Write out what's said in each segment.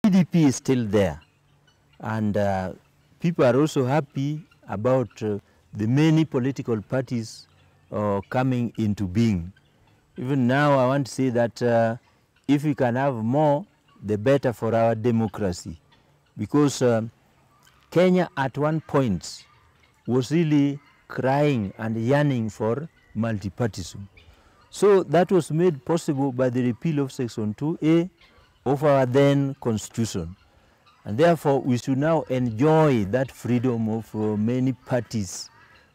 PDP is still there, and people are also happy about the many political parties coming into being. Even now, I want to say that if we can have more, the better for our democracy, because Kenya at one point was really crying and yearning for multipartyism. So that was made possible by the repeal of Section 2A of our then Constitution. And therefore, we should now enjoy that freedom of many parties.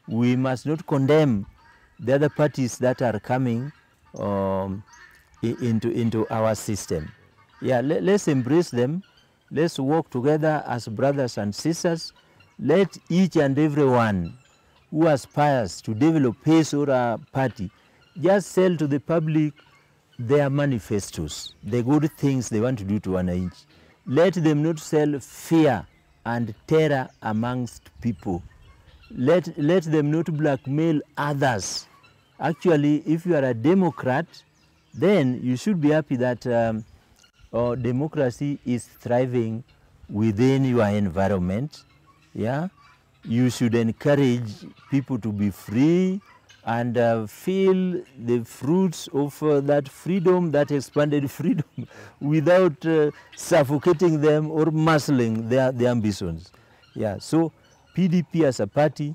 We must not condemn the other parties that are coming into our system. Yeah, let's embrace them. Let's work together as brothers and sisters. Let each and everyone who aspires to develop his or her party just sell to the public their manifestos, the good things they want to do to wananchi. Let them not sell fear and terror amongst people. Let them not blackmail others. Actually, if you are a Democrat, then you should be happy that democracy is thriving within your environment. Yeah, you should encourage people to be free and feel the fruits of that freedom, that expanded freedom, without suffocating them or muscling their ambitions. Yeah, so PDP as a party,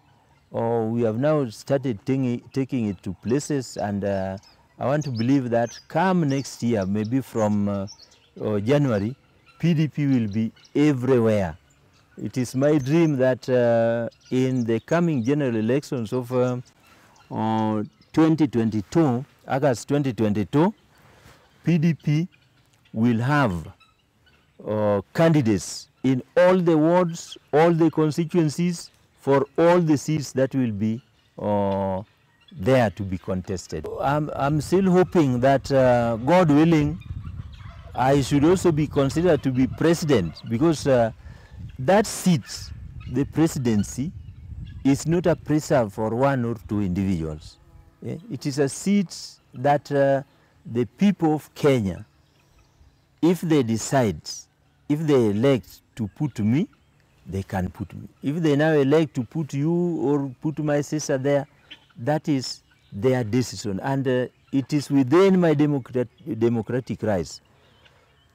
we have now started taking it to places, and I want to believe that come next year, maybe from January, PDP will be everywhere. It is my dream that in the coming general elections of 2022, August 2022, PDP will have candidates in all the wards, all the constituencies, for all the seats that will be there to be contested. I'm still hoping that, God willing, I should also be considered to be president, because that seat, the presidency, is not a preserve for one or two individuals. It is a seat that the people of Kenya, if they decide, if they elect to put me, they can put me. If they now elect to put you or put my sister there, that is their decision. And it is within my democratic rights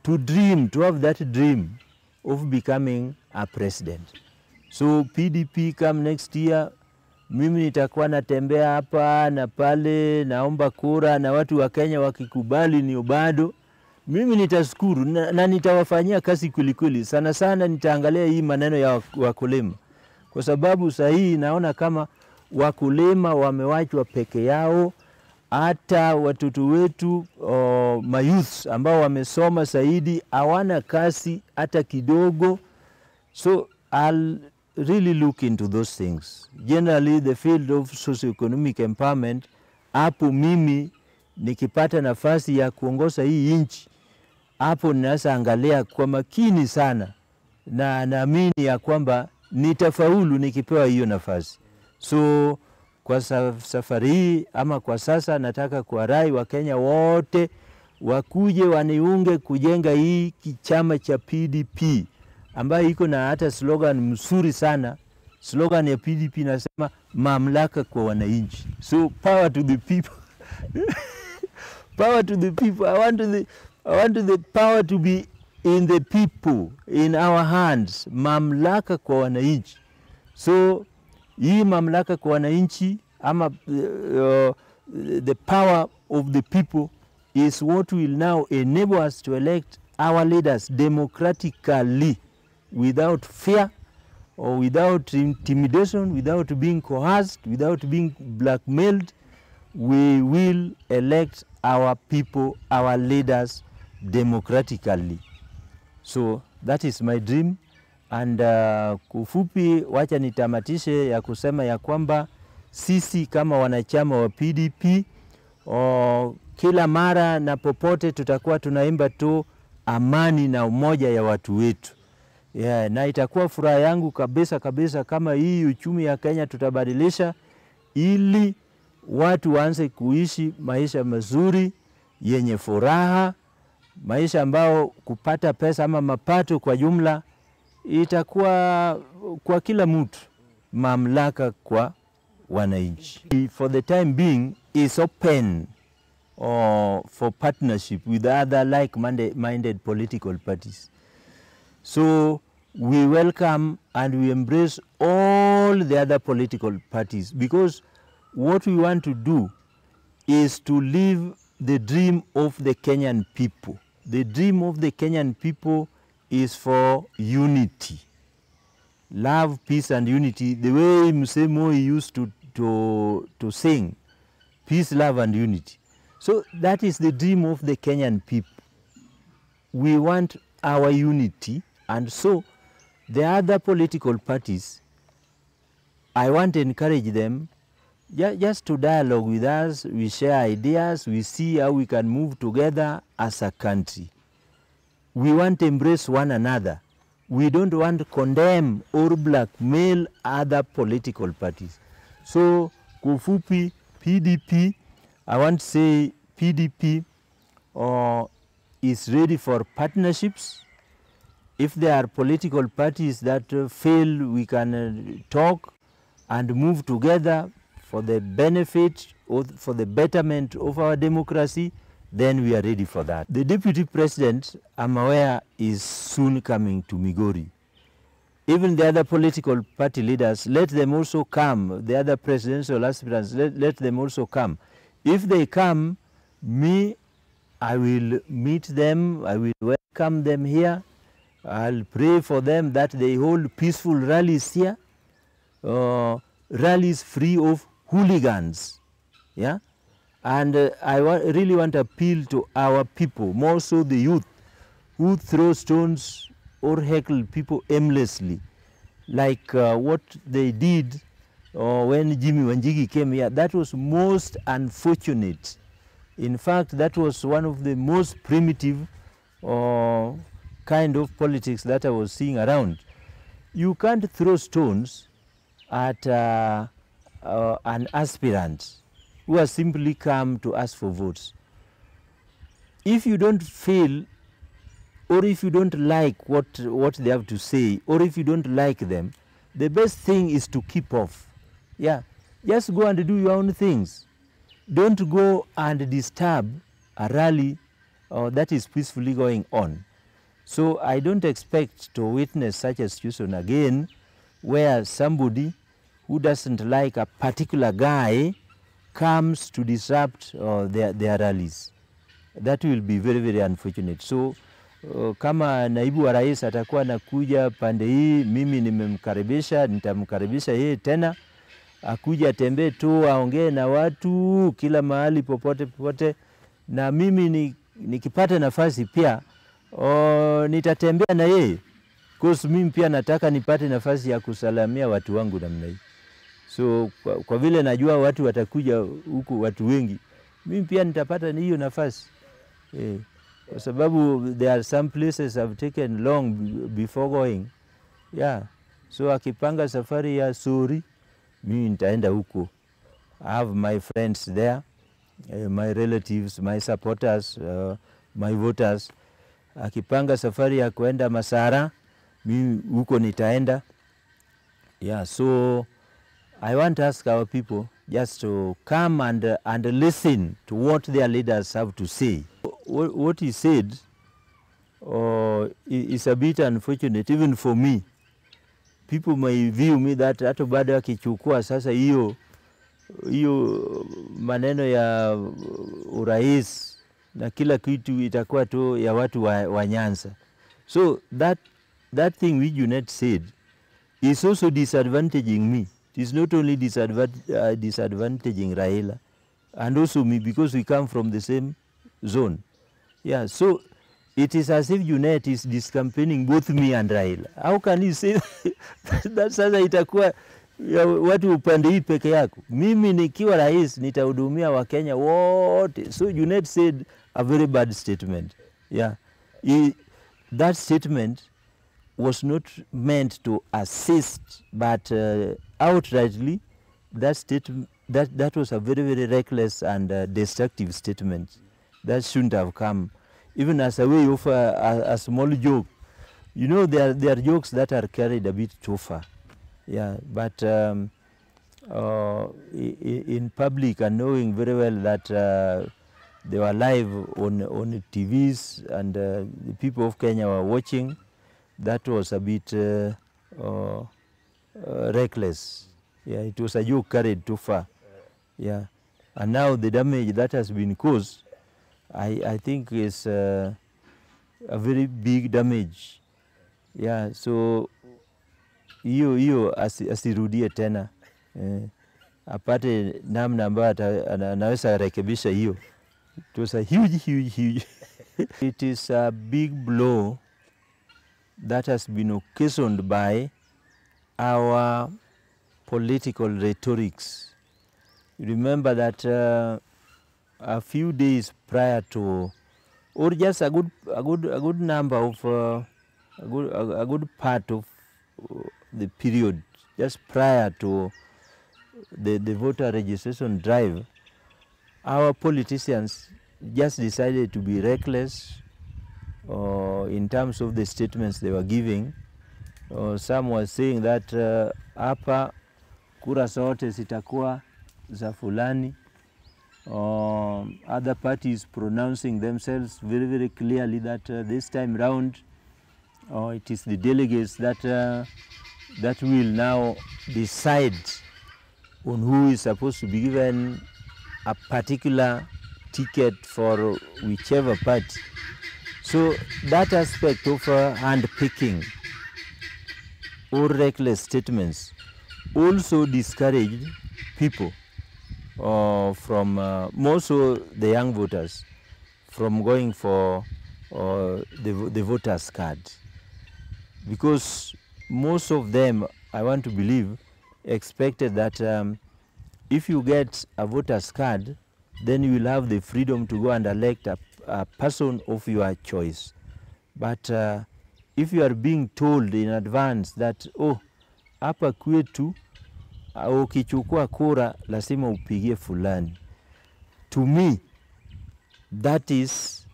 to dream, to have that dream of becoming a president. So PDP come next year, mimi nitakuwa natembea hapa na pale, naomba kura, na watu wa Kenya wakikubali ni Obado, mimi nitashukuru na nitawafanyia kazi kweli. Sana sana nitaangalia hii maneno ya wakulima, kwa sababu sahihi naona kama wakulima wamewachwa peke yao. Hata watoto wetu mayouth ambao wamesoma zaidi hawana kazi hata kidogo. So I'll really look into those things. Generally, the field of socio-economic empowerment, hapo mimi nikipata nafasi ya kuongoza hii nchi, hapo ninaweza angalia kwa makini sana, na naamini ya kwamba nitafaulu nikipewa hiyo nafasi. So kwa safari hii ama kwa sasa nataka kuwarai wa Kenya wote wakuje waniunge kujenga hii chama cha PDP, ambayo iko na hata slogan mzuri sana. Slogan ya PDP nasema mamlaka kwa wananchi. So power to the people. Power to the people. I want the power to be in the people, in our hands. Mamlaka kwa wananchi. So hii mamlaka kwa wananchi, ama the power of the people, is what will now enable us to elect our leaders democratically, without fear or without intimidation, without being coerced, without being blackmailed. We will elect our people, our leaders democratically. So that is my dream. And kufupi, wacha nitamatishe ya kusema ya kwamba sisi kama wanachama wa PDP kila mara na popote tutakuwa tunaimba tu amani na umoja ya watu wetu. Yeah, na itakuwa furaha yangu kabisa kama hii uchumi ya Kenya tutabadilisha, ili watu waanze kuishi maisha mazuri yenye furaha, maisha ambao kupata pesa ama mapato kwa jumla itakuwa kwa kila mtu, mamlaka kwa wananchi. For the time being is open for partnership with other like-minded political parties. So we welcome and we embrace all the other political parties, because what we want to do is to live the dream of the Kenyan people. The dream of the Kenyan people is for unity, love, peace and unity, the way Mzee Moi used to sing, peace, love and unity. So that is the dream of the Kenyan people. We want our unity, and so the other political parties, I want to encourage them just to dialogue with us. We share ideas, we see how we can move together as a country. We want to embrace one another. We don't want to condemn or blackmail other political parties. So kufupi, PDP, I want to say PDP is ready for partnerships. If there are political parties that fail, we can talk and move together for the benefit or for the betterment of our democracy, then we are ready for that. The Deputy President, I'm aware, is soon coming to Migori. Even the other political party leaders, let them also come. The other presidential aspirants, let them also come. If they come, I will meet them, I will welcome them here. I'll pray for them that they hold peaceful rallies here, rallies free of hooligans. Yeah? And I really want to appeal to our people, more so the youth, who throw stones or heckle people aimlessly, like what they did when Jimmy Wanjigi came here. That was most unfortunate. In fact, that was one of the most primitive kind of politics that I was seeing around. You can't throw stones at an aspirant who has simply come to ask for votes. If you don't feel, or if you don't like what they have to say, or if you don't like them, the best thing is to keep off. Yeah, just go and do your own things. Don't go and disturb a rally that is peacefully going on. So I don't expect to witness such a situation again, where somebody who doesn't like a particular guy comes to disrupt their rallies. That will be very, very unfortunate. So kama naibu wa rais atakuwa anakuja pande hii, mimi nimemkaribisha, nitamkaribisha yeye tena, akuja atembee tu, aongee na watu kila mahali popote popote, na mimi nikipata nafasi pia nitatembea na yeye, because mimi pia nataka nipate nafasi ya kusalamia watu wangu namna hii. So kwa vile najua watu watakuja huku, watu wengi, mimi pia nitapata hiyo nafasi. Kwa sababu there are some places I've taken long before going. Yeah. So akipanga safari ya Suri, mimi nitaenda huko. I have my friends there, my relatives, my supporters, my voters. Akipanga safari ya kuenda Masara, mimi huko nitaenda. Yeah, so I want to ask our people just to come and listen to what their leaders have to say. What he said is a bit unfortunate, even for me. People may view me that hata baada akichukua sasa hiyo maneno ya urais na kila kitu itakuwa tu ya watu wa Nyanza. So that thing which Junet said is also disadvantaging me. It is not only disadvantaging Raila and also me, because we come from the same zone. Yeah, so it is as if Junet is discampaigning both me and Raila. How can you say that sasa itakuwa watu upande hii peke yako? Mimi nikiwa rais nitahudumia Wakenya wote. So Junet said a very bad statement. Yeah, that statement was not meant to assist, but outrightly that was a very, very reckless and destructive statement that shouldn't have come. even as a way of a small joke. You know, there are jokes that are carried a bit too far. Yeah, but in public, and knowing very well that they were live on TVs and the people of Kenya were watching, that was a bit reckless. Yeah, it was a joke carried too far. Yeah, and now the damage that has been caused, I think is a very big damage. Yeah, so hiyo asirudie tena, apate namna ambayo anaweza rekebisha hiyo. It was a huge it is a big blow that has been occasioned by our political rhetorics. You remember that a few days prior to, or just a good number of a good part of the period just prior to the voter registration drive, our politicians just decided to be reckless in terms of the statements they were giving. Some were saying that hapa kura zote zitakuwa za fulani. Other parties pronouncing themselves very clearly that this time round it is the delegates that will now decide on who is supposed to be given a particular ticket for whichever party. So that aspect of hand-picking or reckless statements also discouraged people from more so the young voters from going for the voters card, because most of them, I want to believe, expected that if you get a voters card, then you will have the freedom to go and elect a person of your choice. But if you are being told in advance that, oh, hapa kwetu ukichukua kura lazima upigie fulani, to me that is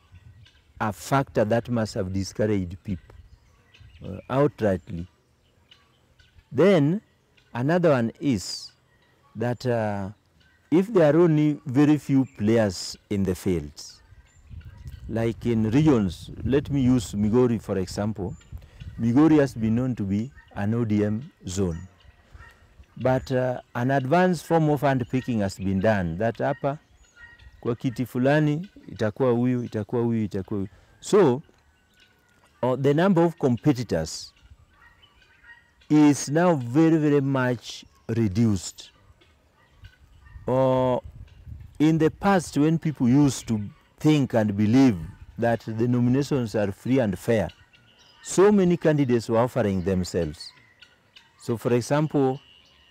a factor that must have discouraged people outrightly. Then another one is that if there are only very few players in the fields, like in regions, let me use Migori for example. Migori has been known to be an ODM zone, but an advanced form of hand-picking has been done, that hapa kwa kiti fulani itakuwa huyu, itakuwa huyu, itakuwa huyu. So the number of competitors is now very much reduced. In the past, when people used to think and believe that the nominations are free and fair, so many candidates were offering themselves. So for example,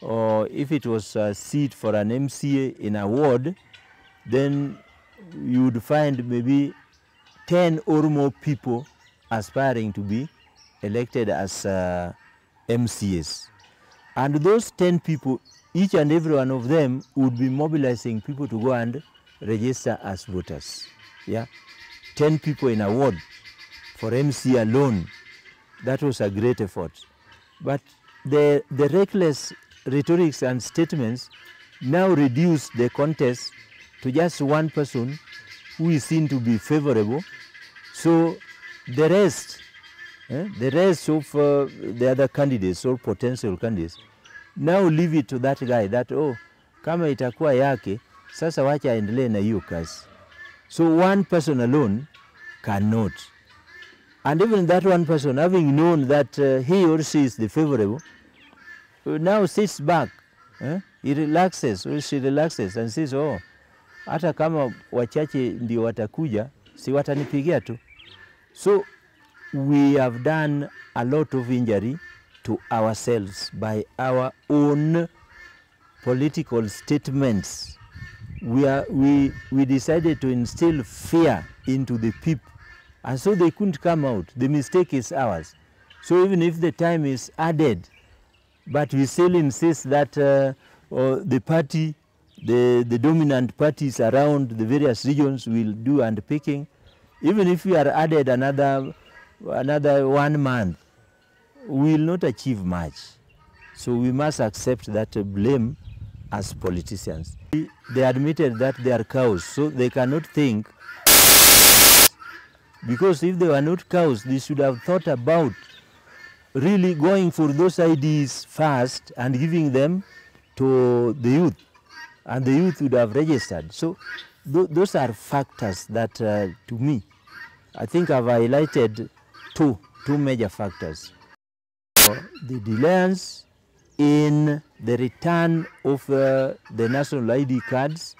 if it was a seat for an MCA in a ward, then you would find maybe 10 or more people aspiring to be elected as MCAs. And those 10 people, each and every one of them would be mobilizing people to go and register as voters. Yeah, 10 people in a ward for MC alone. That was a great effort. But the reckless rhetorics and statements now reduce the contest to just one person who is seen to be favorable. So the rest of the other candidates or potential candidates now leave it to that guy that, oh, kama itakuwa yake, sasa wacha aendelee na hiyo kazi. So one person alone cannot. And even that one person, having known that he or she is the favorable, now sits back. He relaxes, or she relaxes and says, oh, hata kama wachache ndio watakuja, si watanipigia tu. So we have done a lot of injury to ourselves by our own political statements. We decided to instill fear into the people, and so they couldn't come out. The mistake is ours. So even if the time is added, but we still insist that the party, the dominant parties around the various regions will do handpicking, Even if we are added another 1 month, we will not achieve much. So we must accept that blame as politicians. They admitted that they are cows, so they cannot think. Because if they were not cows, they should have thought about really going for those ideas first and giving them to the youth, and the youth would have registered. So those are factors that, to me, I think I've highlighted two major factors. The delayance in the return of the national ID cards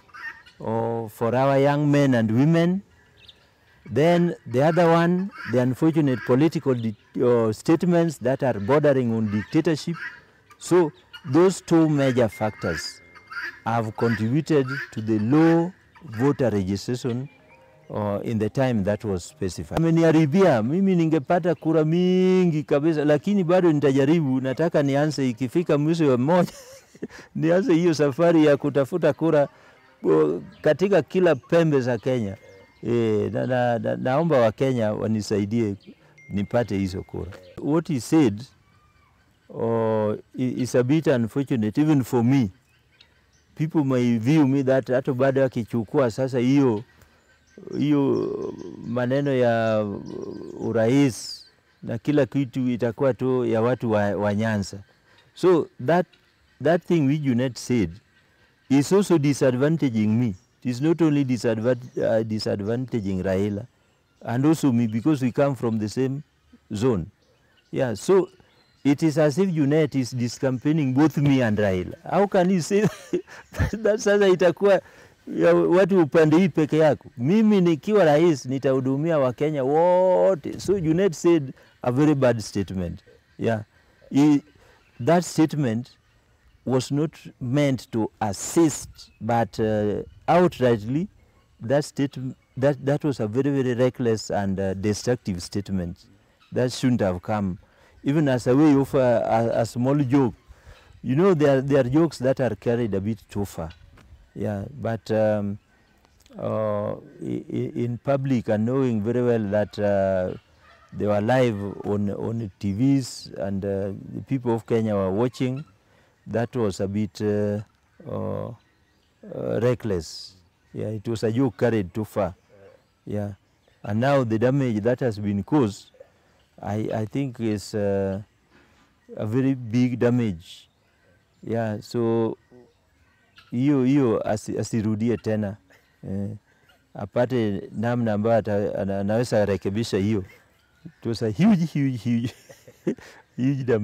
for our young men and women. Then the other one, the unfortunate political statements that are bordering on dictatorship. So those two major factors have contributed to the low voter registration in the time that was specified. Ameniharibia, mimi ningepata kura mingi kabisa, lakini bado nitajaribu. Nataka nianze ikifika mwisho wa moja nianze hiyo safari ya kutafuta kura katika kila pembe za Kenya. Naomba wa Kenya wanisaidie nipate hizo kura. What he said is a bit unfortunate even for me. People may view me that hata baada akichukua sasa hiyo maneno ya urais na kila kitu itakuwa tu ya watu wa Nyanza. So that thing which Junet said is also disadvantaging me. It is not only disadvantaging Raila and also me, because we come from the same zone. Yeah, so it is as if Junet is discampaigning both me and Raila. How can you say that sasa itakuwa ya watu upande hii peke yako? Mimi nikiwa rais nitahudumia Wakenya wote. So Junet said a very bad statement. Yeah, that statement was not meant to assist, but outrightly, that was a very, very reckless and destructive statement. That shouldn't have come, even as a way of a small joke. You know, there are jokes that are carried a bit too far. Yeah, but in public, and knowing very well that they were live on TVs and the people of Kenya were watching, that was a bit reckless. Yeah, it was a joke carried too far. Yeah, and now the damage that has been caused, I think is a very big damage. Yeah, so hiyo asirudie tena, apate namna ambayo anaweza rekebisha hiyo. It was a huge damage.